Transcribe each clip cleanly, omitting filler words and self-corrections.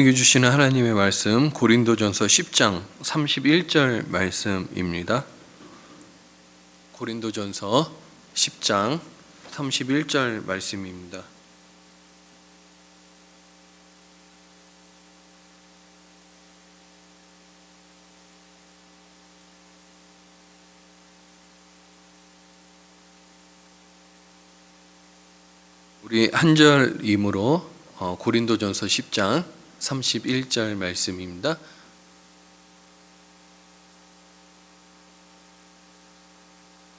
주시는 하나님의 말씀 고린도전서 10장 31절 말씀입니다. 고린도전서 10장 31절 말씀입니다. 우리 한 절이므로 고린도전서 10장 31절 말씀입니다.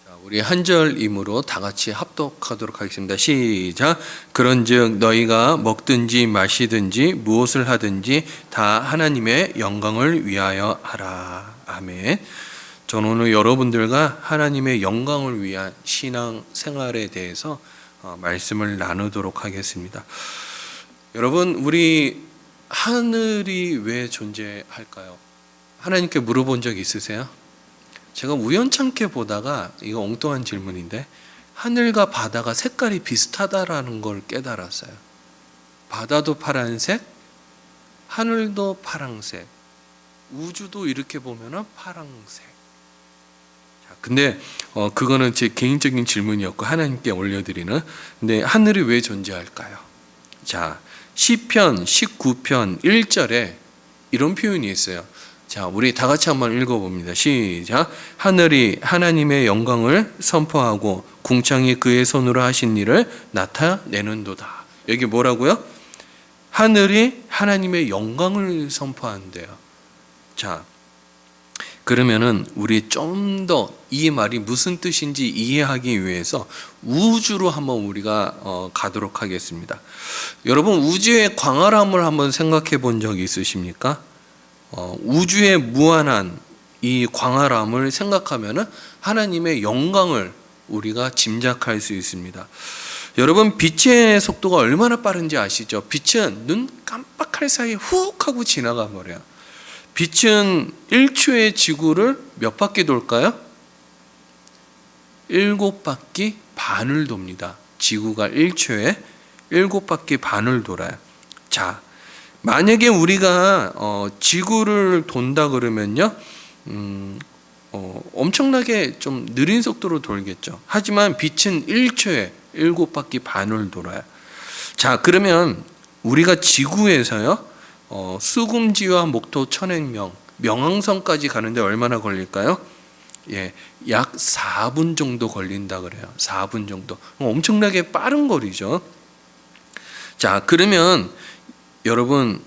자, 우리 한 절이므로 다 같이 합독하도록 하겠습니다. 시작. 그런즉 너희가 먹든지 마시든지 무엇을 하든지 다 하나님의 영광을 위하여 하라. 아멘. 저는 오늘 여러분들과 하나님의 영광을 위한 신앙 생활에 대해서 말씀을 나누도록 하겠습니다. 여러분, 우리 하늘이 왜 존재할까요? 하나님께 물어본 적 있으세요? 제가 우연찮게 보다가, 이거 엉뚱한 질문인데, 하늘과 바다가 색깔이 비슷하다라는 걸 깨달았어요. 바다도 파란색, 하늘도 파란색, 우주도 이렇게 보면 파란색. 자, 근데 그거는 제 개인적인 질문이었고 하나님께 올려드리는. 근데 하늘이 왜 존재할까요? 자, 시편 19편 1절에 이런 표현이 있어요. 자, 우리 다 같이 한번 읽어봅니다. 시작. 하늘이 하나님의 영광을 선포하고 궁창이 그의 손으로 하신 일을 나타내는도다. 여기 뭐라고요? 하늘이 하나님의 영광을 선포한대요. 자, 그러면은 우리 좀 더 이 말이 무슨 뜻인지 이해하기 위해서 우주로 한번 우리가 가도록 하겠습니다. 여러분, 우주의 광활함을 한번 생각해 본 적이 있으십니까? 우주의 무한한 이 광활함을 생각하면은 하나님의 영광을 우리가 짐작할 수 있습니다. 여러분, 빛의 속도가 얼마나 빠른지 아시죠? 빛은 눈 깜빡할 사이에 훅 하고 지나가 버려요. 빛은 1초의 지구를 몇 바퀴 돌까요? 7바퀴 반을 돕니다. 지구가 1초에 7바퀴 반을 돌아요. 자, 만약에 우리가 지구를 돈다 그러면요, 엄청나게 좀 느린 속도로 돌겠죠. 하지만 빛은 1초에 7바퀴 반을 돌아요. 자, 그러면 우리가 지구에서요, 수금지와 목토 천행명, 명왕성까지 가는데 얼마나 걸릴까요? 예, 약 4분 정도 걸린다 그래요. 4분 정도. 엄청나게 빠른 거리죠. 자, 그러면 여러분,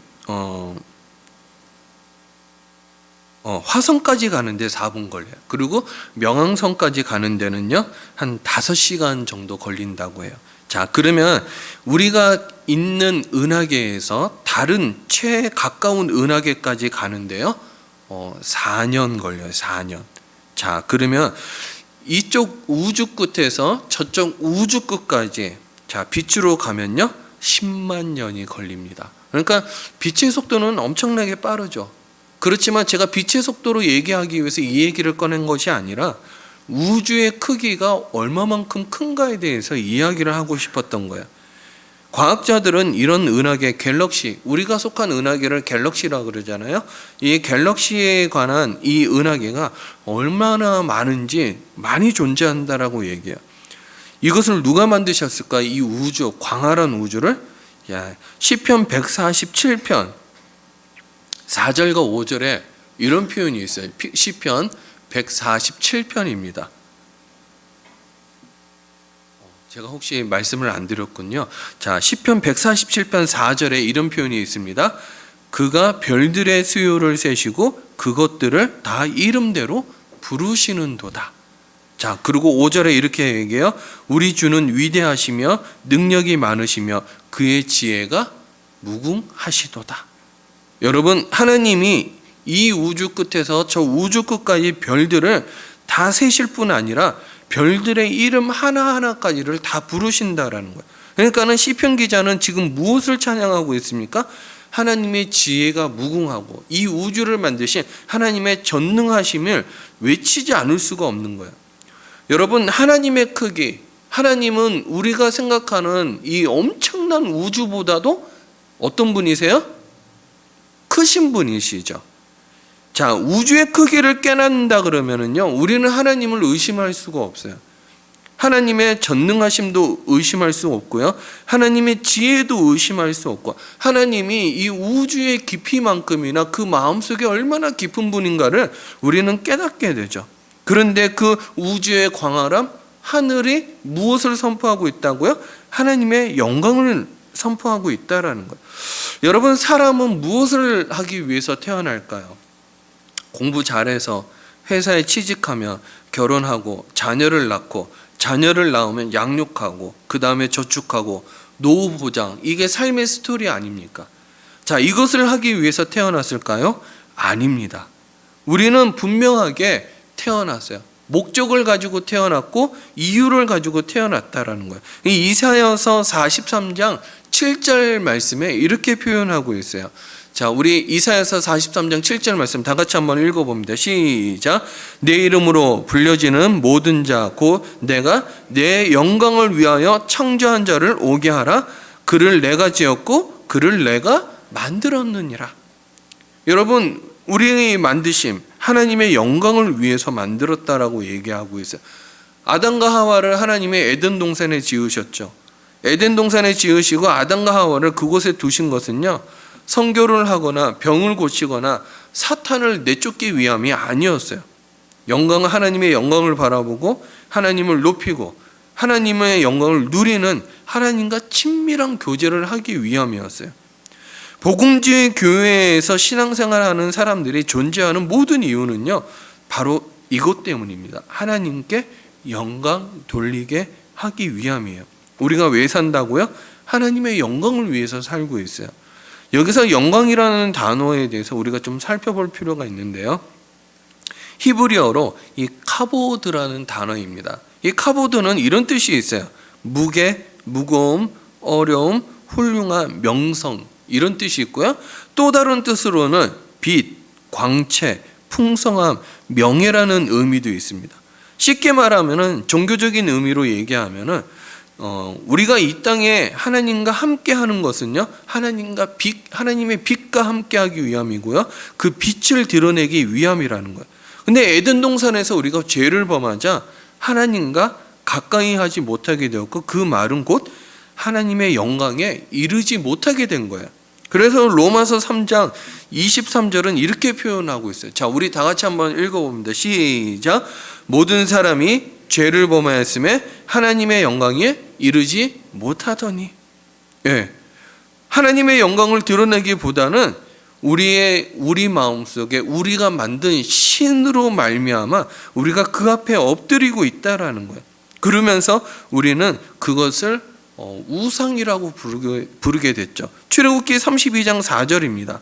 화성까지 가는데 4분 걸려요. 그리고 명왕성까지 가는 데는요, 한 5시간 정도 걸린다고 해요. 자, 그러면 우리가 있는 은하계에서 다른 최 가까운 은하계까지 가는데요, 4년 걸려요. 4년. 자, 그러면 이쪽 우주 끝에서 저쪽 우주 끝까지, 자, 빛으로 가면요 10만 년이 걸립니다. 그러니까 빛의 속도는 엄청나게 빠르죠. 그렇지만 제가 빛의 속도로 얘기하기 위해서 이 얘기를 꺼낸 것이 아니라 우주의 크기가 얼마만큼 큰가에 대해서 이야기를 하고 싶었던 거예요. 과학자들은 이런 은하계, 갤럭시, 우리가 속한 은하계를 갤럭시라고 그러잖아요. 이 갤럭시에 관한 이 은하계가 얼마나 많은지 많이 존재한다라고 얘기해요. 이것을 누가 만드셨을까? 이 우주, 광활한 우주를. 시편 147편 4절과 5절에 이런 표현이 있어요. 시편 147편입니다. 제가 혹시 말씀을 안 드렸군요. 자, 시편 147편 4절에 이런 표현이 있습니다. 그가 별들의 수요를 세시고 그것들을 다 이름대로 부르시는도다. 자, 그리고 5절에 이렇게 얘기해요. 우리 주는 위대하시며 능력이 많으시며 그의 지혜가 무궁하시도다. 여러분, 하나님이 이 우주 끝에서 저 우주 끝까지 별들을 다 세실 뿐 아니라 별들의 이름 하나하나까지를 다 부르신다라는 거예요. 그러니까는 시편 기자는 지금 무엇을 찬양하고 있습니까? 하나님의 지혜가 무궁하고 이 우주를 만드신 하나님의 전능하심을 외치지 않을 수가 없는 거예요. 여러분, 하나님의 크기, 하나님은 우리가 생각하는 이 엄청난 우주보다도 어떤 분이세요? 크신 분이시죠. 자, 우주의 크기를 깨닫는다 그러면은요, 우리는 하나님을 의심할 수가 없어요. 하나님의 전능하심도 의심할 수 없고요, 하나님의 지혜도 의심할 수 없고, 하나님이 이 우주의 깊이만큼이나 그 마음속에 얼마나 깊은 분인가를 우리는 깨닫게 되죠. 그런데 그 우주의 광활함, 하늘이 무엇을 선포하고 있다고요? 하나님의 영광을 선포하고 있다라는 거예요. 여러분, 사람은 무엇을 하기 위해서 태어날까요? 공부 잘해서 회사에 취직하며 결혼하고 자녀를 낳고, 자녀를 낳으면 양육하고, 그 다음에 저축하고, 노후 보장, 이게 삶의 스토리 아닙니까? 자, 이것을 하기 위해서 태어났을까요? 아닙니다. 우리는 분명하게 태어났어요. 목적을 가지고 태어났고 이유를 가지고 태어났다라는 거예요. 이사야서 43장 7절 말씀에 이렇게 표현하고 있어요. 자, 우리 이사야서 43장 7절 말씀 다 같이 한번 읽어봅니다. 시작. 내 이름으로 불려지는 모든 자 곧 내가 내 영광을 위하여 창조한 자를 오게 하라. 그를 내가 지었고 그를 내가 만들었느니라. 여러분, 우리 만드심, 하나님의 영광을 위해서 만들었다라고 얘기하고 있어요. 아담과 하와를 하나님의 에덴 동산에 지으셨죠. 에덴 동산에 지으시고 아담과 하와를 그곳에 두신 것은요, 성교를 하거나 병을 고치거나 사탄을 내쫓기 위함이 아니었어요. 하나님의 영광을 바라보고 하나님을 높이고 하나님의 영광을 누리는 하나님과 친밀한 교제를 하기 위함이었어요. 복음주의 교회에서 신앙생활하는 사람들이 존재하는 모든 이유는요, 바로 이것 때문입니다. 하나님께 영광 돌리게 하기 위함이에요. 우리가 왜 산다고요? 하나님의 영광을 위해서 살고 있어요. 여기서 영광이라는 단어에 대해서 우리가 좀 살펴볼 필요가 있는데요, 히브리어로 이 카보드라는 단어입니다. 이 카보드는 이런 뜻이 있어요. 무게, 무거움, 어려움, 훌륭한, 명성, 이런 뜻이 있고요, 또 다른 뜻으로는 빛, 광채, 풍성함, 명예라는 의미도 있습니다. 쉽게 말하면은, 종교적인 의미로 얘기하면은 우리가 이 땅에 하나님과 함께 하는 것은요, 하나님의 빛과 함께 하기 위함이고요, 그 빛을 드러내기 위함이라는 거예요. 근데 에덴 동산에서 우리가 죄를 범하자 하나님과 가까이 하지 못하게 되었고, 그 말은 곧 하나님의 영광에 이르지 못하게 된 거예요. 그래서 로마서 3장 23절은 이렇게 표현하고 있어요. 자, 우리 다 같이 한번 읽어봅니다. 시작. 모든 사람이 죄를 범하였음에 하나님의 영광에 이르지 못하더니. 예, 하나님의 영광을 드러내기보다는 우리 마음속에 우리가 만든 신으로 말미암아 우리가 그 앞에 엎드리고 있다라는 거예요. 그러면서 우리는 그것을 우상이라고 부르게 됐죠. 출애굽기 32장 4절입니다.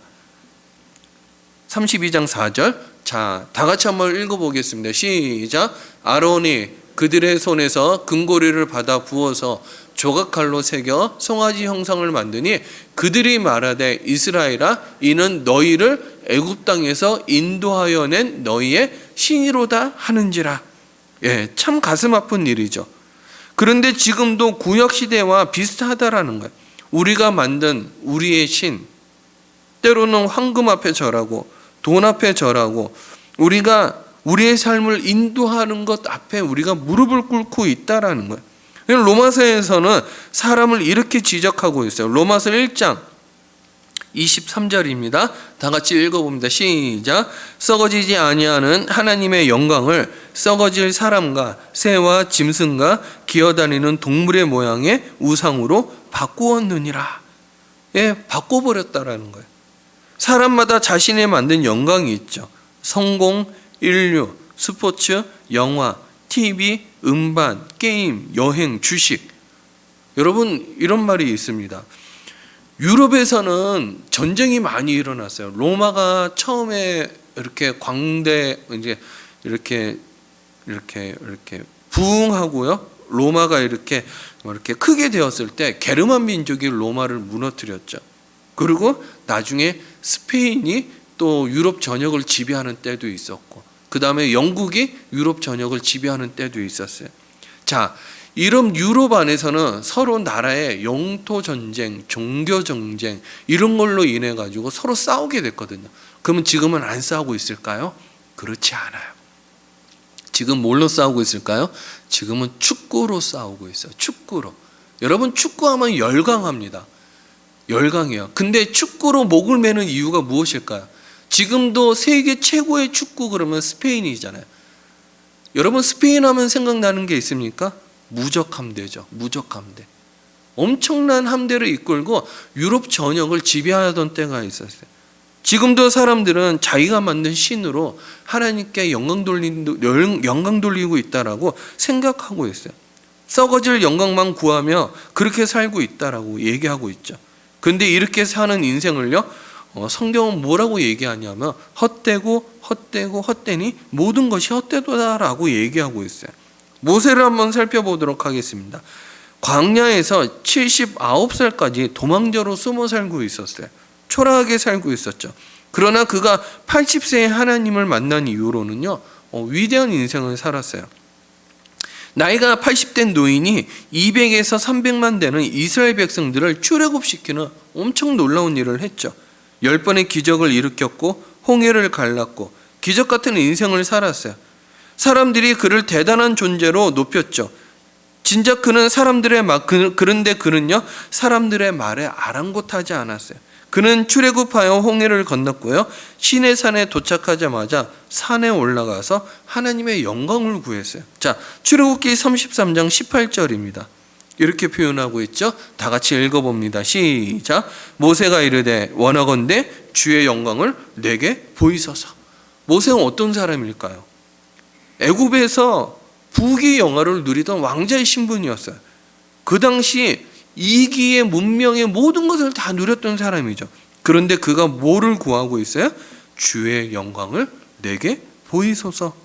32장 4절. 자, 다 같이 한번 읽어보겠습니다. 시작. 아론이 그들의 손에서 금고리를 받아 부어서 조각칼로 새겨 송아지 형상을 만드니 그들이 말하되 이스라엘아, 이는 너희를 애굽 땅에서 인도하여 낸 너희의 신이로다 하는지라. 예, 참 가슴 아픈 일이죠. 그런데 지금도 구약 시대와 비슷하다라는 거예요. 우리가 만든 우리의 신, 때로는 황금 앞에 절하고 돈 앞에 절하고, 우리가 우리의 삶을 인도하는 것 앞에 우리가 무릎을 꿇고 있다라는 거예요. 로마서에서는 사람을 이렇게 지적하고 있어요. 로마서 1장 23절입니다. 다 같이 읽어봅니다. 시작. 썩어지지 아니하는 하나님의 영광을 썩어질 사람과 새와 짐승과 기어다니는 동물의 모양의 우상으로 바꾸었느니라. 예, 바꿔버렸다라는 거예요. 사람마다 자신이 만든 영광이 있죠. 성공, 인류, 스포츠, 영화, TV, 음반, 게임, 여행, 주식. 여러분, 이런 말이 있습니다. 유럽에서는 전쟁이 많이 일어났어요. 로마가 처음에 이렇게 이렇게 부흥하고요, 로마가 이렇게 크게 되었을 때 게르만 민족이 로마를 무너뜨렸죠. 그리고 나중에 스페인이 또 유럽 전역을 지배하는 때도 있었고, 그 다음에 영국이 유럽 전역을 지배하는 때도 있었어요. 자, 이런 유럽 안에서는 서로 나라의 영토 전쟁, 종교 전쟁 이런 걸로 인해 가지고 서로 싸우게 됐거든요. 그러면 지금은 안 싸우고 있을까요? 그렇지 않아요. 지금 뭘로 싸우고 있을까요? 지금은 축구로 싸우고 있어요. 축구로. 여러분 축구하면 열광합니다. 열광해요. 근데 축구로 목을 매는 이유가 무엇일까요? 지금도 세계 최고의 축구 그러면 스페인이잖아요. 여러분 스페인 하면 생각나는 게 있습니까? 무적 함대죠. 무적 함대. 엄청난 함대를 이끌고 유럽 전역을 지배하던 때가 있었어요. 지금도 사람들은 자기가 만든 신으로 하나님께 영광 돌리고 있다라고 생각하고 있어요. 썩어질 영광만 구하며 그렇게 살고 있다라고 얘기하고 있죠. 그런데 이렇게 사는 인생을요, 성경은 뭐라고 얘기하냐면 헛되니 모든 것이 헛되도다라고 얘기하고 있어요. 모세를 한번 살펴보도록 하겠습니다. 광야에서 79살까지 도망자로 숨어 살고 있었어요. 초라하게 살고 있었죠. 그러나 그가 80세에 하나님을 만난 이후로는요, 위대한 인생을 살았어요. 나이가 80된 노인이 200에서 300만 되는 이스라엘 백성들을 출애굽시키는 엄청 놀라운 일을 했죠. 10번의 기적을 일으켰고 홍해를 갈랐고 기적 같은 인생을 살았어요. 사람들이 그를 대단한 존재로 높였죠. 진짜 그는 그런데 그는요, 사람들의 말에 아랑곳하지 않았어요. 그는 출애굽하여 홍해를 건넜고요, 시내산에 도착하자마자 산에 올라가서 하나님의 영광을 구했어요. 자, 출애굽기 33장 18절입니다. 이렇게 표현하고 있죠. 다 같이 읽어봅니다. 시작. 모세가 이르되 원하건대 주의 영광을 내게 보이소서. 모세는 어떤 사람일까요? 애굽에서 부귀 영화를 누리던 왕자의 신분이었어요. 그 당시 이기의 문명의 모든 것을 다 누렸던 사람이죠. 그런데 그가 뭐를 구하고 있어요? 주의 영광을 내게 보이소서.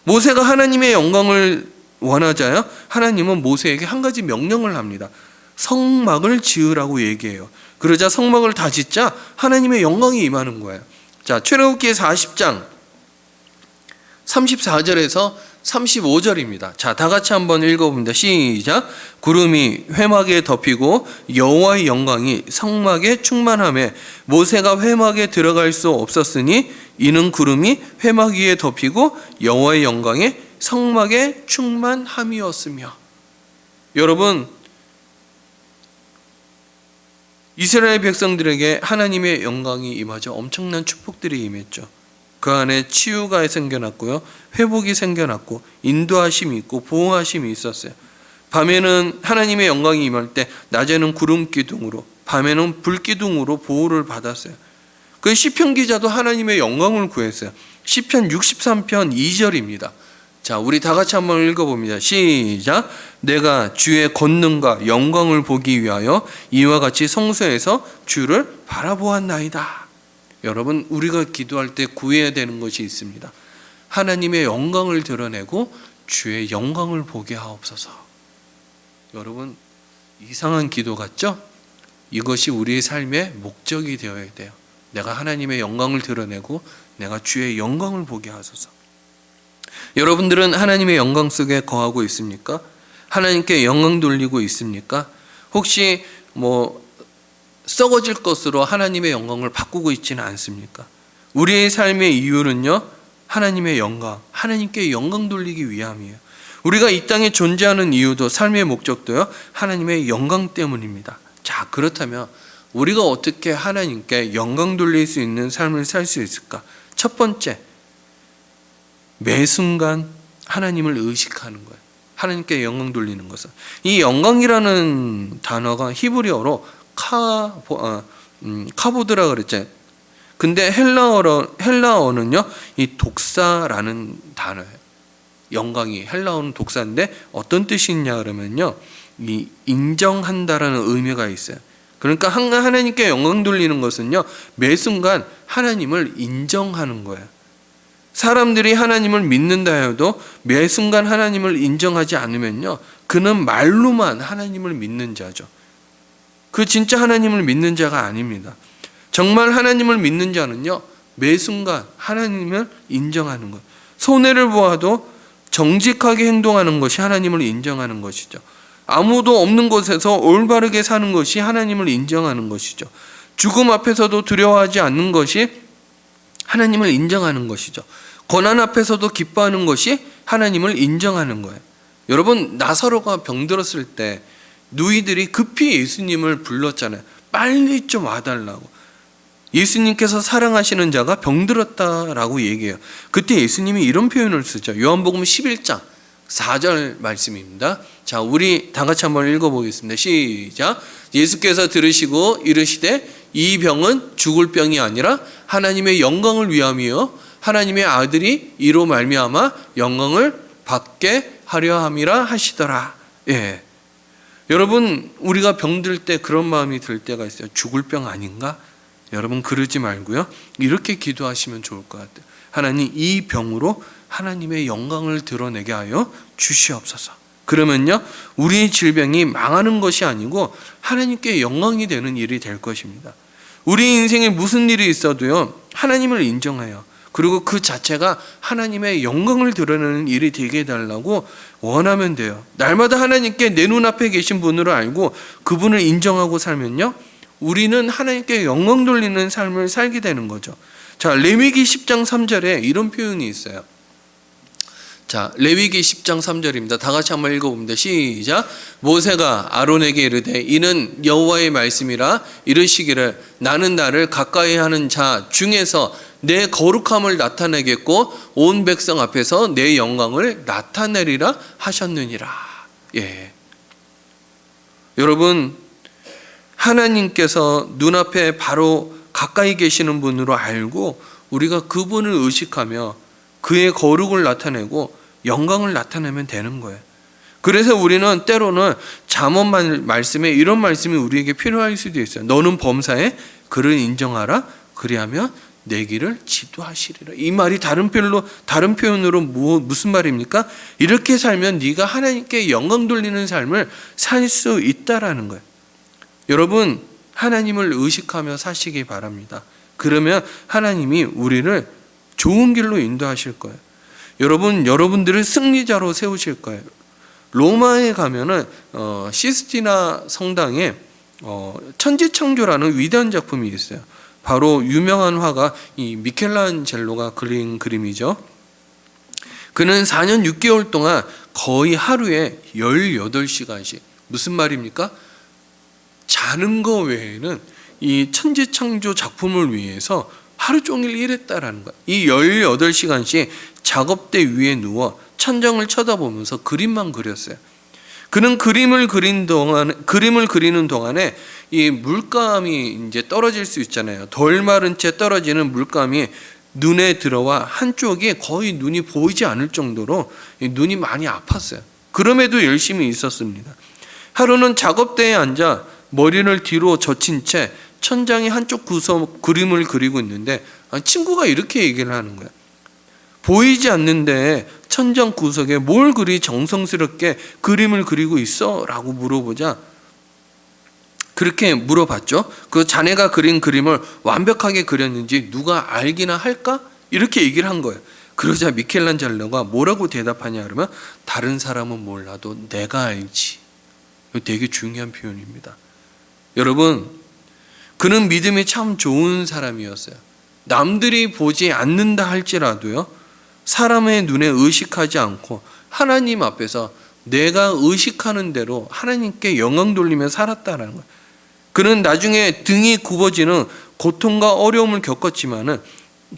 모세가 하나님의 영광을 원하자요, 하나님은 모세에게 한 가지 명령을 합니다. 성막을 지으라고 얘기해요. 그러자 성막을 다 짓자 하나님의 영광이 임하는 거예요. 자, 출애굽기 40장 34절에서 35절입니다. 자, 다 같이 한번 읽어봅니다. 시작. 구름이 회막에 덮이고 여호와의 영광이 성막에 충만하며 모세가 회막에 들어갈 수 없었으니 이는 구름이 회막 위에 덮이고 여호와의 영광이 성막에 충만함이었으며. 여러분, 이스라엘 백성들에게 하나님의 영광이 임하죠. 엄청난 축복들이 임했죠. 그 안에 치유가 생겨났고요, 회복이 생겨났고 인도하심이 있고 보호하심이 있었어요. 밤에는 하나님의 영광이 임할 때 낮에는 구름 기둥으로, 밤에는 불 기둥으로 보호를 받았어요. 그 시편 기자도 하나님의 영광을 구했어요. 시편 63편 2절입니다. 자, 우리 다 같이 한번 읽어봅니다. 시작. 내가 주의 권능과 영광을 보기 위하여 이와 같이 성소에서 주를 바라보았나이다. 여러분, 우리가 기도할 때 구해야 되는 것이 있습니다. 하나님의 영광을 드러내고 주의 영광을 보게 하옵소서. 여러분, 이상한 기도 같죠? 이것이 우리의 삶의 목적이 되어야 돼요. 내가 하나님의 영광을 드러내고 내가 주의 영광을 보게 하소서. 여러분들은 하나님의 영광 속에 거하고 있습니까? 하나님께 영광 돌리고 있습니까? 혹시 썩어질 것으로 하나님의 영광을 바꾸고 있지는 않습니까? 우리의 삶의 이유는요, 하나님의 영광, 하나님께 영광 돌리기 위함이에요. 우리가 이 땅에 존재하는 이유도, 삶의 목적도요, 하나님의 영광 때문입니다. 자, 그렇다면 우리가 어떻게 하나님께 영광 돌릴 수 있는 삶을 살 수 있을까? 첫 번째, 매 순간 하나님을 의식하는 거예요. 하나님께 영광 돌리는 것은. 이 영광이라는 단어가 히브리어로 카보드라 그랬죠. 근데 헬라어는요, 이 독사라는 단어예요. 영광이 헬라어는 독사인데 어떤 뜻이 있냐 그러면요, 이 인정한다라는 의미가 있어요. 그러니까 하나님께 영광 돌리는 것은요, 매 순간 하나님을 인정하는 거예요. 사람들이 하나님을 믿는다 해도 매 순간 하나님을 인정하지 않으면요, 그는 말로만 하나님을 믿는 자죠. 그 진짜 하나님을 믿는 자가 아닙니다. 정말 하나님을 믿는 자는요, 매 순간 하나님을 인정하는 것. 손해를 보아도 정직하게 행동하는 것이 하나님을 인정하는 것이죠. 아무도 없는 곳에서 올바르게 사는 것이 하나님을 인정하는 것이죠. 죽음 앞에서도 두려워하지 않는 것이 하나님을 인정하는 것이죠. 고난 앞에서도 기뻐하는 것이 하나님을 인정하는 거예요. 여러분, 나사로가 병들었을 때 누이들이 급히 예수님을 불렀잖아요. 빨리 좀 와달라고. 예수님께서 사랑하시는 자가 병들었다라고 얘기해요. 그때 예수님이 이런 표현을 쓰죠. 요한복음 11장 4절 말씀입니다. 자, 우리 다 같이 한번 읽어보겠습니다. 시작. 예수께서 들으시고 이르시되 이 병은 죽을 병이 아니라 하나님의 영광을 위함이요 하나님의 아들이 이로 말미암아 영광을 받게 하려 함이라 하시더라. 예. 여러분, 우리가 병들 때 그런 마음이 들 때가 있어요. 죽을 병 아닌가? 여러분, 그러지 말고요, 이렇게 기도하시면 좋을 것 같아요. 하나님, 이 병으로 하나님의 영광을 드러내게 하여 주시옵소서. 그러면요, 우리 질병이 망하는 것이 아니고 하나님께 영광이 되는 일이 될 것입니다. 우리 인생에 무슨 일이 있어도요, 하나님을 인정해요. 그리고 그 자체가 하나님의 영광을 드러내는 일이 되게 해달라고 원하면 돼요. 날마다 하나님께 내 눈앞에 계신 분으로 알고 그분을 인정하고 살면요, 우리는 하나님께 영광 돌리는 삶을 살게 되는 거죠. 자, 레위기 10장 3절에 이런 표현이 있어요. 자, 레위기 10장 3절입니다. 다 같이 한번 읽어봅니다. 시작. 모세가 아론에게 이르되 이는 여호와의 말씀이라 이르시기를 나는 나를 가까이 하는 자 중에서 내 거룩함을 나타내겠고 온 백성 앞에서 내 영광을 나타내리라 하셨느니라. 예. 여러분, 하나님께서 눈앞에 바로 가까이 계시는 분으로 알고 우리가 그분을 의식하며 그의 거룩을 나타내고 영광을 나타내면 되는 거예요. 그래서 우리는 때로는 잠언 말씀에 이런 말씀이 우리에게 필요할 수도 있어요. 너는 범사에 그를 인정하라. 그리하면 내 길을 지도하시리라. 이 말이 다른 표현으로 무슨 말입니까? 이렇게 살면 네가 하나님께 영광 돌리는 삶을 살 수 있다라는 거예요. 여러분, 하나님을 의식하며 사시기 바랍니다. 그러면 하나님이 우리를 좋은 길로 인도하실 거예요. 여러분들을 승리자로 세우실 거예요. 로마에 가면은 시스티나 성당에 천지창조라는 위대한 작품이 있어요. 바로 유명한 화가 이 미켈란젤로가 그린 그림이죠. 그는 4년 6개월 동안 거의 하루에 18시간씩, 무슨 말입니까? 자는 거 외에는 이 천지창조 작품을 위해서 하루 종일 일했다라는 거야. 이 18시간씩 작업대 위에 누워 천장을 쳐다보면서 그림만 그렸어요. 그는 그림을 그리는 동안에 이 물감이 이제 떨어질 수 있잖아요. 덜 마른 채 떨어지는 물감이 눈에 들어와 한쪽이 거의 눈이 보이지 않을 정도로 눈이 많이 아팠어요. 그럼에도 열심히 있었습니다. 하루는 작업대에 앉아 머리를 뒤로 젖힌 채 천장의 한쪽 구석 그림을 그리고 있는데 친구가 이렇게 얘기를 하는 거야. 보이지 않는데 천장 구석에 뭘 그리 정성스럽게 그림을 그리고 있어? 라고 물어보자, 그렇게 물어봤죠. 그 자네가 그린 그림을 완벽하게 그렸는지 누가 알기나 할까? 이렇게 얘기를 한 거예요. 그러자 미켈란젤로가 뭐라고 대답하냐 그러면 다른 사람은 몰라도 내가 알지. 이거 되게 중요한 표현입니다. 여러분, 그는 믿음이 참 좋은 사람이었어요. 남들이 보지 않는다 할지라도요, 사람의 눈에 의식하지 않고 하나님 앞에서 내가 의식하는 대로 하나님께 영광 돌리며 살았다는 거예요. 그는 나중에 등이 굽어지는 고통과 어려움을 겪었지만은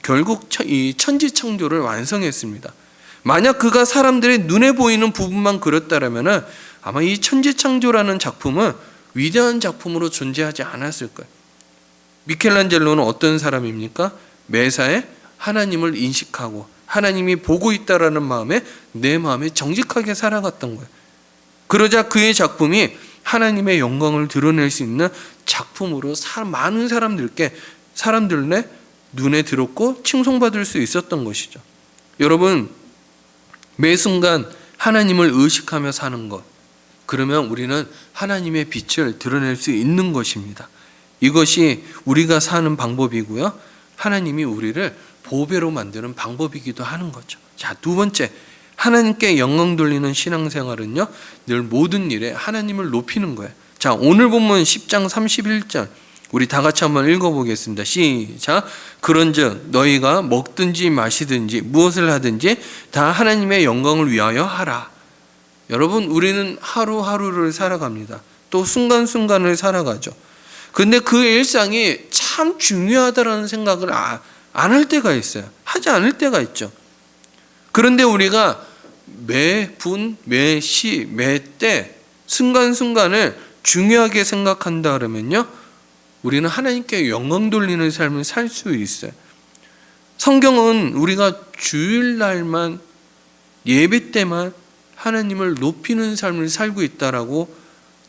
결국 이 천지창조를 완성했습니다. 만약 그가 사람들의 눈에 보이는 부분만 그렸다라면은 아마 이 천지창조라는 작품은 위대한 작품으로 존재하지 않았을 거예요. 미켈란젤로는 어떤 사람입니까? 매사에 하나님을 인식하고 하나님이 보고 있다라는 마음에 내 마음에 정직하게 살아갔던 거예요. 그러자 그의 작품이 하나님의 영광을 드러낼 수 있는 작품으로 많은 사람들의 눈에 들었고 칭송받을 수 있었던 것이죠. 여러분, 매 순간 하나님을 의식하며 사는 것, 그러면 우리는 하나님의 빛을 드러낼 수 있는 것입니다. 이것이 우리가 사는 방법이고요, 하나님이 우리를 보배로 만드는 방법이기도 하는 거죠. 자, 두 번째, 하나님께 영광 돌리는 신앙생활은요, 늘 모든 일에 하나님을 높이는 거예요. 자, 오늘 본문 10장 31절 우리 다 같이 한번 읽어보겠습니다. 시작. 그런즉 너희가 먹든지 마시든지 무엇을 하든지 다 하나님의 영광을 위하여 하라. 여러분, 우리는 하루하루를 살아갑니다. 또 순간순간을 살아가죠. 근데 그 일상이 참 중요하다라는 생각을 안 할 때가 있어요. 하지 않을 때가 있죠. 그런데 우리가 매 분, 매 시, 매 때 순간순간을 중요하게 생각한다 그러면요, 우리는 하나님께 영광 돌리는 삶을 살 수 있어요. 성경은 우리가 주일날만, 예배 때만 하나님을 높이는 삶을 살고 있다라고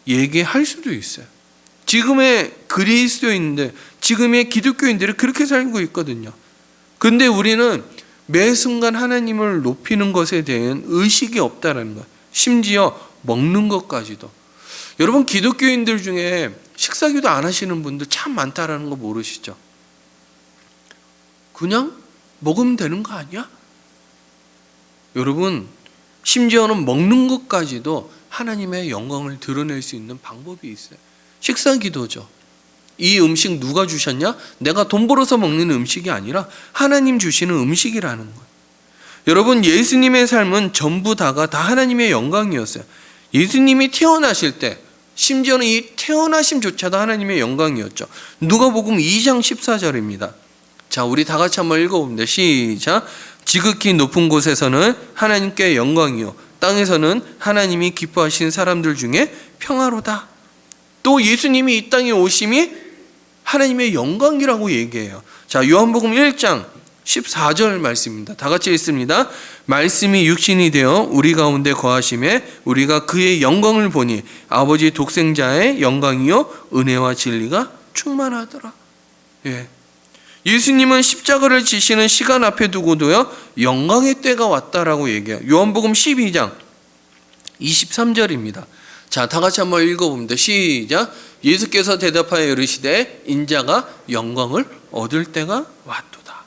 얘기할 수도 있어요. 지금의 그리스도인들, 지금의 기독교인들이 그렇게 살고 있거든요. 근데 우리는 매 순간 하나님을 높이는 것에 대한 의식이 없다라는 거예요. 심지어 먹는 것까지도. 여러분, 기독교인들 중에 식사기도 안 하시는 분들 참 많다라는 거 모르시죠? 그냥 먹으면 되는 거 아니야? 여러분, 심지어는 먹는 것까지도 하나님의 영광을 드러낼 수 있는 방법이 있어요. 식사기도죠. 이 음식 누가 주셨냐? 내가 돈 벌어서 먹는 음식이 아니라 하나님 주시는 음식이라는 거예요. 여러분, 예수님의 삶은 전부 다가 다 하나님의 영광이었어요. 예수님이 태어나실 때, 심지어는 이 태어나심조차도 하나님의 영광이었죠. 누가복음 2장 14절입니다. 자, 우리 다 같이 한번 읽어봅니다. 시작. 지극히 높은 곳에서는 하나님께 영광이요, 땅에서는 하나님이 기뻐하신 사람들 중에 평화로다. 또 예수님이 이 땅에 오심이 하나님의 영광이라고 얘기해요. 자, 요한복음 1장 14절 말씀입니다. 다 같이 읽습니다. 말씀이 육신이 되어 우리 가운데 거하심에 우리가 그의 영광을 보니 아버지 독생자의 영광이요 은혜와 진리가 충만하더라. 예. 예수님은 십자가를 지시는 시간 앞에 두고도요, 영광의 때가 왔다라고 얘기해요. 요한복음 12장 23절입니다. 자, 다 같이 한번 읽어봅니다. 시작. 예수께서 대답하여 이르시되 인자가 영광을 얻을 때가 왔도다.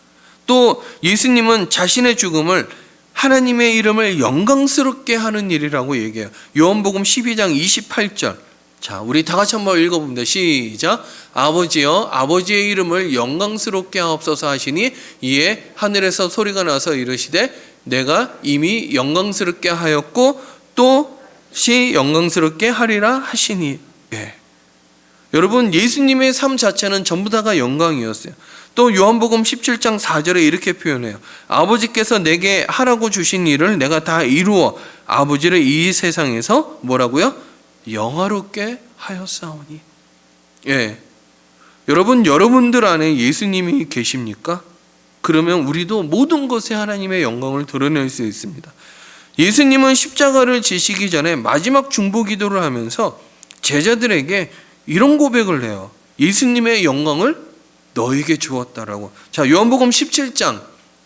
또 예수님은 자신의 죽음을 하나님의 이름을 영광스럽게 하는 일이라고 얘기해요. 요한복음 12장 28절. 자, 우리 다 같이 한번 읽어봅니다. 시작. 아버지여, 아버지의 이름을 영광스럽게 하옵소서 하시니 이에 하늘에서 소리가 나서 이르시되 내가 이미 영광스럽게 하였고 또 시 영광스럽게 하리라 하시니. 예. 여러분, 예수님의 삶 자체는 전부 다가 영광이었어요. 또 요한복음 17장 4절에 이렇게 표현해요. 아버지께서 내게 하라고 주신 일을 내가 다 이루어 아버지를 이 세상에서 뭐라고요? 영화롭게 하였사오니. 예. 여러분, 여러분들 안에 예수님이 계십니까? 그러면 우리도 모든 것에 하나님의 영광을 드러낼 수 있습니다. 예수님은 십자가를 지시기 전에 마지막 중보 기도를 하면서 제자들에게 이런 고백을 해요. 예수님의 영광을 너에게 주었다라고. 자, 요한복음 17장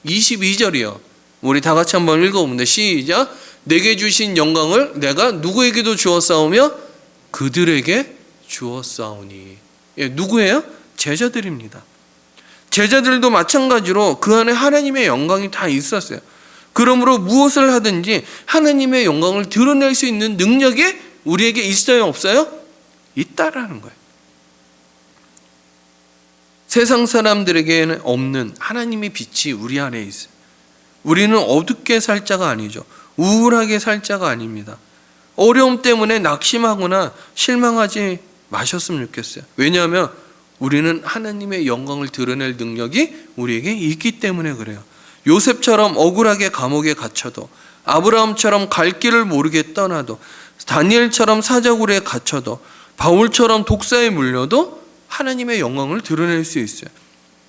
22절이요. 우리 다 같이 한번 읽어봅니다. 시작. 내게 주신 영광을 내가 누구에게도 주었사오며 그들에게 주었사오니. 예, 누구예요? 제자들입니다. 제자들도 마찬가지로 그 안에 하나님의 영광이 다 있었어요. 그러므로 무엇을 하든지 하나님의 영광을 드러낼 수 있는 능력이 우리에게 있어요, 없어요? 있다라는 거예요. 세상 사람들에게는 없는 하나님의 빛이 우리 안에 있어요. 우리는 어둡게 살 자가 아니죠. 우울하게 살 자가 아닙니다. 어려움 때문에 낙심하거나 실망하지 마셨으면 좋겠어요. 왜냐하면 우리는 하나님의 영광을 드러낼 능력이 우리에게 있기 때문에 그래요. 요셉처럼 억울하게 감옥에 갇혀도, 아브라함처럼 갈 길을 모르게 떠나도, 다니엘처럼 사자굴에 갇혀도, 바울처럼 독사에 물려도 하나님의 영광을 드러낼 수 있어요.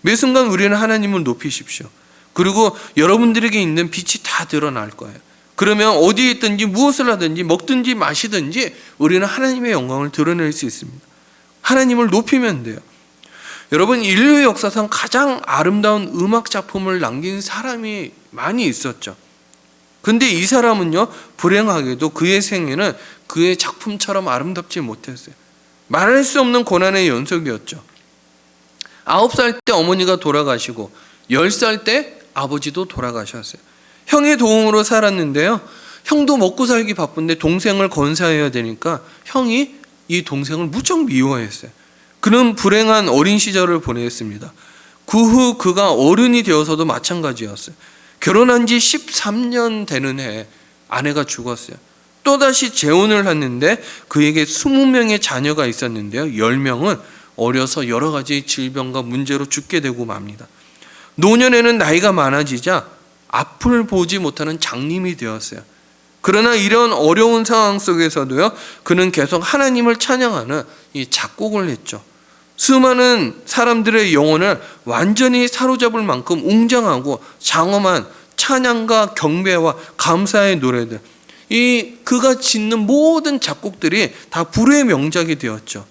매 순간 우리는 하나님을 높이십시오. 그리고 여러분들에게 있는 빛이 다 드러날 거예요. 그러면 어디에 있든지 무엇을 하든지 먹든지 마시든지 우리는 하나님의 영광을 드러낼 수 있습니다. 하나님을 높이면 돼요. 여러분, 인류의 역사상 가장 아름다운 음악 작품을 남긴 사람이 많이 있었죠. 근데 이 사람은요, 불행하게도 그의 생애는 그의 작품처럼 아름답지 못했어요. 말할 수 없는 고난의 연속이었죠. 9살 때 어머니가 돌아가시고 10살 때 아버지도 돌아가셨어요. 형의 도움으로 살았는데요. 형도 먹고 살기 바쁜데 동생을 건사해야 되니까 형이 이 동생을 무척 미워했어요. 그는 불행한 어린 시절을 보냈습니다. 그 후 그가 어른이 되어서도 마찬가지였어요. 결혼한 지 13년 되는 해에 아내가 죽었어요. 또다시 재혼을 했는데 그에게 20명의 자녀가 있었는데요. 10명은 어려서 여러 가지 질병과 문제로 죽게 되고 맙니다. 노년에는 나이가 많아지자 앞을 보지 못하는 장님이 되었어요. 그러나 이런 어려운 상황 속에서도요, 그는 계속 하나님을 찬양하는 이 작곡을 했죠. 수많은 사람들의 영혼을 완전히 사로잡을 만큼 웅장하고 장엄한 찬양과 경배와 감사의 노래들, 그가 짓는 모든 작곡들이 다 불후의 명작이 되었죠.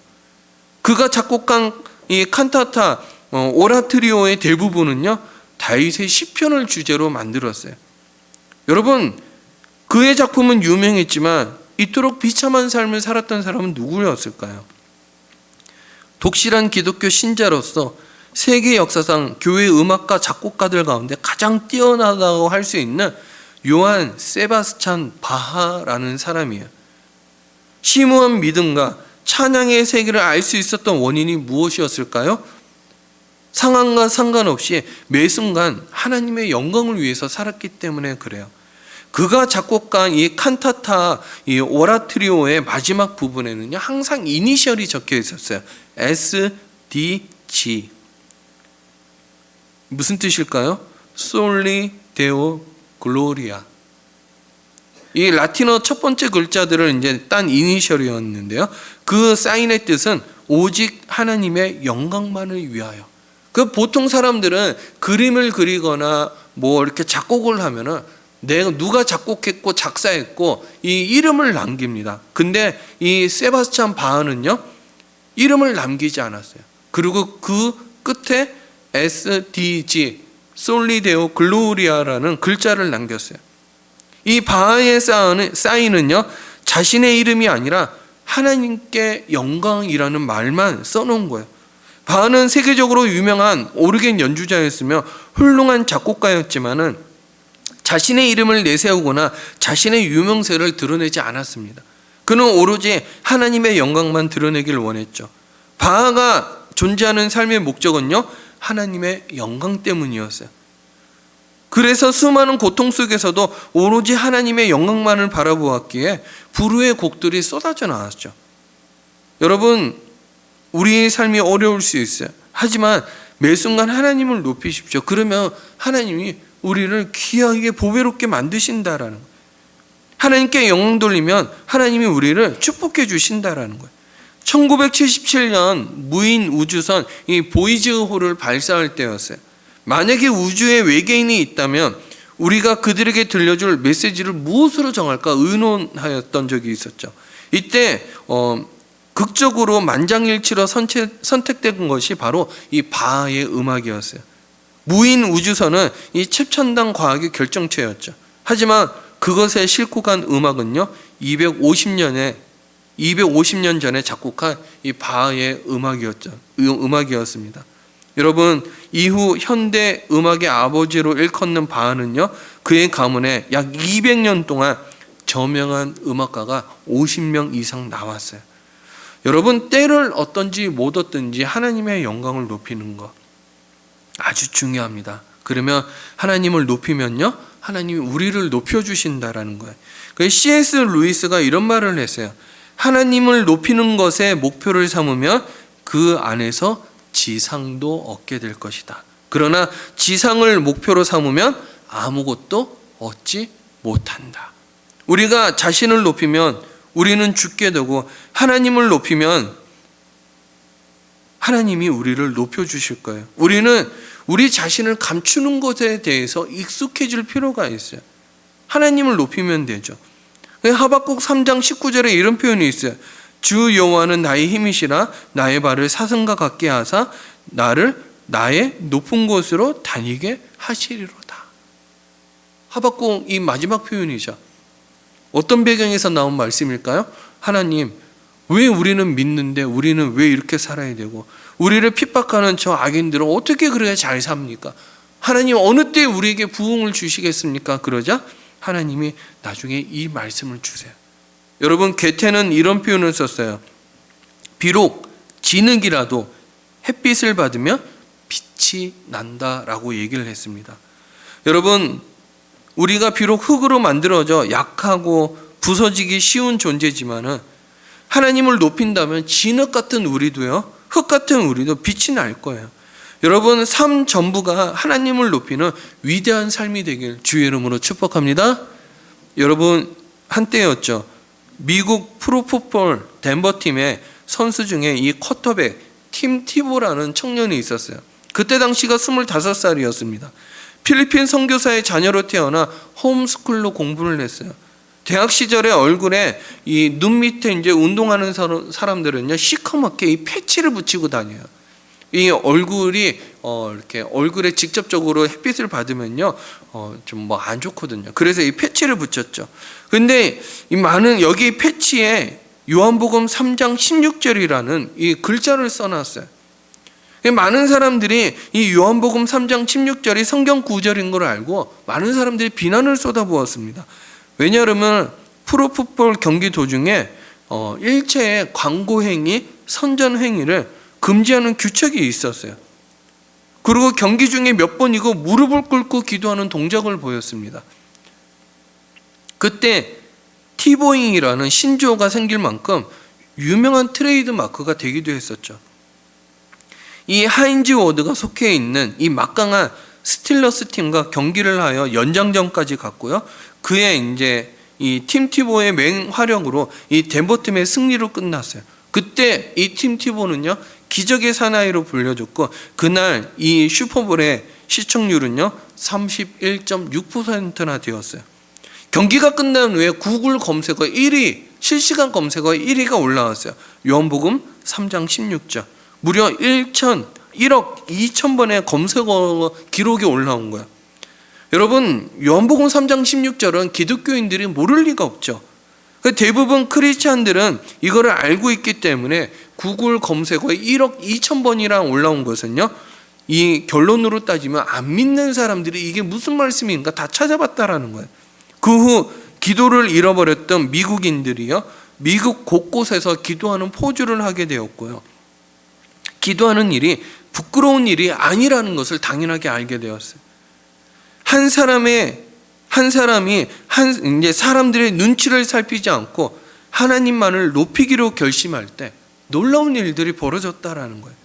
그가 작곡한 이 칸타타 오라트리오의 대부분은요, 다윗의 시편을 주제로 만들었어요. 여러분, 그의 작품은 유명했지만 이토록 비참한 삶을 살았던 사람은 누구였을까요? 독실한 기독교 신자로서 세계 역사상 교회 음악가 작곡가들 가운데 가장 뛰어나다고 할 수 있는 요한 세바스찬 바하라는 사람이에요. 심오한 믿음과 찬양의 세계를 알 수 있었던 원인이 무엇이었을까요? 상황과 상관없이 매 순간 하나님의 영광을 위해서 살았기 때문에 그래요. 그가 작곡한 이 칸타타, 이 오라트리오의 마지막 부분에는요, 항상 이니셜이 적혀 있었어요. SDG. 무슨 뜻일까요? 솔리 데오 글로리아. 이 라틴어 첫 번째 글자들을 이제 딴 이니셜이었는데요. 그 사인의 뜻은 오직 하나님의 영광만을 위하여. 그 보통 사람들은 그림을 그리거나 뭐 이렇게 작곡을 하면은 내가 누가 작곡했고 작사했고 이 이름을 남깁니다. 근데 이 세바스찬 바하는요, 이름을 남기지 않았어요. 그리고 그 끝에 SDG 솔리데오 글로리아라는 글자를 남겼어요. 이 바하의 사인은요, 자신의 이름이 아니라 하나님께 영광이라는 말만 써놓은 거예요. 바하는 세계적으로 유명한 오르겐 연주자였으며 훌륭한 작곡가였지만은 자신의 이름을 내세우거나 자신의 유명세를 드러내지 않았습니다. 그는 오로지 하나님의 영광만 드러내길 원했죠. 바하가 존재하는 삶의 목적은요, 하나님의 영광 때문이었어요. 그래서 수많은 고통 속에서도 오로지 하나님의 영광만을 바라보았기에 불후의 곡들이 쏟아져 나왔죠. 여러분, 우리의 삶이 어려울 수 있어요. 하지만 매 순간 하나님을 높이십시오. 그러면 하나님이 우리를 귀하게 보배롭게 만드신다라는 거예요. 하나님께 영광 돌리면 하나님이 우리를 축복해 주신다라는 거예요. 1977년 무인 우주선 이 보이즈호를 발사할 때였어요. 만약에 우주에 외계인이 있다면 우리가 그들에게 들려줄 메시지를 무엇으로 정할까 의논하였던 적이 있었죠. 이때 극적으로 만장일치로 선택된 것이 바로 이 바하의 음악이었어요. 무인 우주선은 이 최첨단 과학의 결정체였죠. 하지만 그것에 싣고 간 음악은요, 250년 전에 작곡한 이 바하의 음악이었습니다. 여러분, 이후 현대 음악의 아버지로 일컫는 바하는요, 그의 가문에 약 200년 동안 저명한 음악가가 50명 이상 나왔어요. 여러분, 때를 얻든지 못 얻든지 하나님의 영광을 높이는 것 아주 중요합니다. 그러면 하나님을 높이면요, 하나님이 우리를 높여주신다라는 거예요. C.S. 루이스가 이런 말을 했어요. 하나님을 높이는 것에 목표를 삼으면 그 안에서 지상도 얻게 될 것이다. 그러나 지상을 목표로 삼으면 아무것도 얻지 못한다. 우리가 자신을 높이면 우리는 죽게 되고, 하나님을 높이면 하나님이 우리를 높여주실 거예요. 우리는 우리 자신을 감추는 것에 대해서 익숙해질 필요가 있어요. 하나님을 높이면 되죠. 하박국 3장 19절에 이런 표현이 있어요. 주 여호와는 나의 힘이시라 나의 발을 사슴과 같게 하사 나를 나의 높은 곳으로 다니게 하시리로다. 하박국 이 마지막 표현이죠. 어떤 배경에서 나온 말씀일까요? 하나님, 왜 우리는 믿는데 우리는 왜 이렇게 살아야 되고, 우리를 핍박하는 저 악인들은 어떻게 그렇게 잘 삽니까? 하나님 어느 때 우리에게 부흥을 주시겠습니까? 그러자 하나님이 나중에 이 말씀을 주세요. 여러분, 게테는 이런 표현을 썼어요. 비록 진흙이라도 햇빛을 받으면 빛이 난다라고 얘기를 했습니다. 여러분, 우리가 비록 흙으로 만들어져 약하고 부서지기 쉬운 존재지만은 하나님을 높인다면 진흙 같은 우리도요, 흙 같은 우리도 빛이 날 거예요. 여러분, 삶 전부가 하나님을 높이는 위대한 삶이 되길 주의 이름으로 축복합니다. 여러분, 한때였죠. 미국 프로풋볼 덴버 팀의 선수 중에 이 쿼터백 팀 티보라는 청년이 있었어요. 그때 당시가 25살이었습니다. 필리핀 선교사의 자녀로 태어나 홈스쿨로 공부를 했어요. 대학 시절에 얼굴에 이 눈 밑에 이제 운동하는 사람들은요, 시커멓게 이 패치를 붙이고 다녀요. 이 얼굴이 이렇게 얼굴에 직접적으로 햇빛을 받으면요, 좀 뭐 안 좋거든요. 그래서 이 패치를 붙였죠. 근데 이 많은 여기 패치에 요한복음 3장 16절이라는 이 글자를 써놨어요. 많은 사람들이 이 요한복음 3장 16절이 성경 구절인 걸 알고 많은 사람들이 비난을 쏟아부었습니다. 왜냐하면 프로풋볼 경기 도중에 일체의 광고 행위, 선전 행위를 금지하는 규칙이 있었어요. 그리고 경기 중에 몇 번이고 무릎을 꿇고 기도하는 동작을 보였습니다. 그때 티보잉이라는 신조어가 생길 만큼 유명한 트레이드 마크가 되기도 했었죠. 이 하인즈 워드가 속해 있는 이 막강한 스틸러스 팀과 경기를 하여 연장전까지 갔고요. 그의 이제 이 팀 티보의 맹활약으로 이 덴버 팀의 승리로 끝났어요. 그때 이 팀 티보는요, 기적의 사나이로 불려졌고 그날 이 슈퍼볼의 시청률은요 31.6%나 되었어요. 경기가 끝난 후에 구글 검색어 1위, 실시간 검색어 1위가 올라왔어요. 요한복음 3장 16절. 무려 1억 2천 번의 검색어 기록이 올라온 거예요. 여러분, 요한복음 3장 16절은 기독교인들이 모를 리가 없죠. 대부분 크리스찬들은 이거를 알고 있기 때문에 구글 검색어에 1억 2천 번이랑 올라온 것은요, 이 결론으로 따지면 안 믿는 사람들이 이게 무슨 말씀인가 다 찾아봤다라는 거예요. 그 후 기도를 잃어버렸던 미국인들이요, 미국 곳곳에서 기도하는 포주를 하게 되었고요, 기도하는 일이 부끄러운 일이 아니라는 것을 당연하게 알게 되었어요. 한 사람이 이제 사람들의 눈치를 살피지 않고 하나님만을 높이기로 결심할 때 놀라운 일들이 벌어졌다라는 거예요.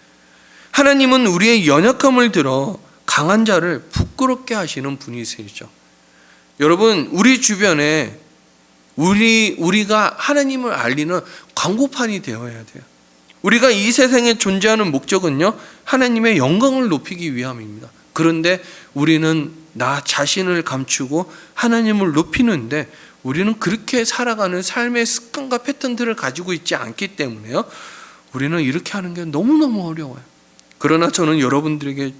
하나님은 우리의 연약함을 들어 강한 자를 부끄럽게 하시는 분이시죠. 여러분, 우리 주변에 우리가 하나님을 알리는 광고판이 되어야 돼요. 우리가 이 세상에 존재하는 목적은요, 하나님의 영광을 높이기 위함입니다. 그런데 우리는 나 자신을 감추고 하나님을 높이는데 우리는 그렇게 살아가는 삶의 습관과 패턴들을 가지고 있지 않기 때문에요, 우리는 이렇게 하는 게 너무너무 어려워요. 그러나 저는 여러분들에게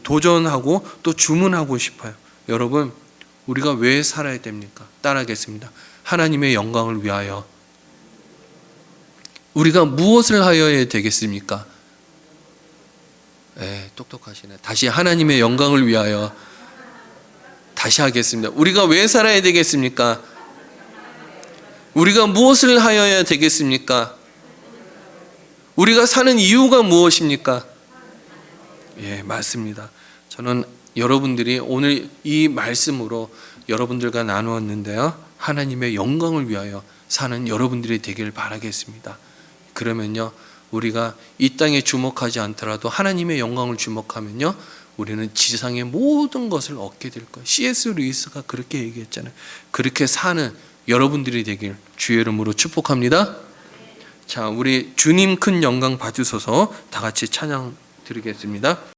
도전하고 또 주문하고 싶어요. 여러분, 우리가 왜 살아야 됩니까? 따라하겠습니다. 하나님의 영광을 위하여. 우리가 무엇을 하여야 되겠습니까? 똑똑하시네. 다시 하나님의 영광을 위하여. 다시 하겠습니다. 우리가 왜 살아야 되겠습니까? 우리가 무엇을 하여야 되겠습니까? 우리가 사는 이유가 무엇입니까? 맞습니다. 저는 여러분들이 오늘 이 말씀으로 여러분들과 나누었는데요, 하나님의 영광을 위하여 사는 여러분들이 되길 바라겠습니다. 그러면요, 우리가 이 땅에 주목하지 않더라도 하나님의 영광을 주목하면요, 우리는 지상의 모든 것을 얻게 될 거예요. C.S. 루이스가 그렇게 얘기했잖아요. 그렇게 사는 여러분들이 되길 주의 이름으로 축복합니다. 자, 우리 주님 큰 영광 받으소서 다 같이 찬양 드리겠습니다.